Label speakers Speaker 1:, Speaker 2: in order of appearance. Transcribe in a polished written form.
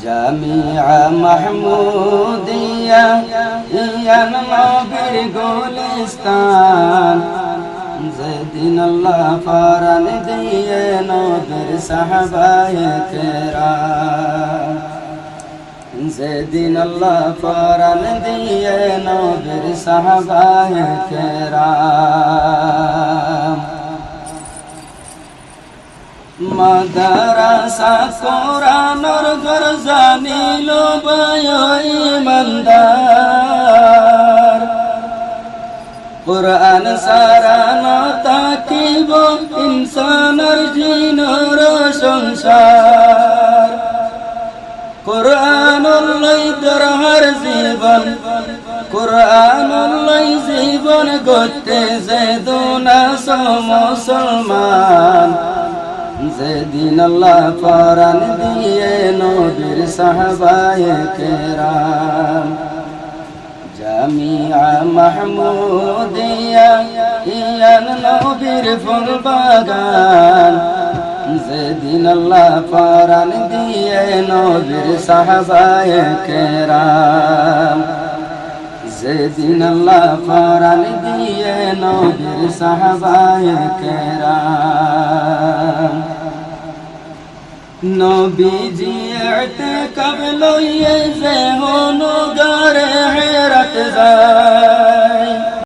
Speaker 1: জামিয়া মাহমুদিয়া ইয়ান নবীর গুলিস্তান যেদিন আল্লাহ ফরমান দিয়ে নবীর সাহাবায়ে কেরাম যেদিন আল্লাহ ফরমান দিয়ে নবীর সাহাবায়ে কেরাম মাদ্রাসা কোরআনের ঘর জানিল ইমানদার কোরআন সারা না তাকিব ইনসানের জিনের সংসার কোরআনুল্লাহ দরহার জীবন কোরআনুল্লাহ জীবন গতে যে দুনাস মুসলমান যেদিন আল্লাহ ফরমান দিয়ে নবীর সাহাবায়ে কেরাম জামিয়া মাহমুদিয়া ইয়ান নবীর ফুল বাগান যেদিন আল্লাহ ফরমান দিয়ে নবীর সাহাবায়ে কেরাম যেদিন আল্লাহ ফরমান দিয়ে নবীর সাহাবায়ে কেরাম নবীজি ইতিকাফ লইয়ে যে হনু গারে হেরাত যায়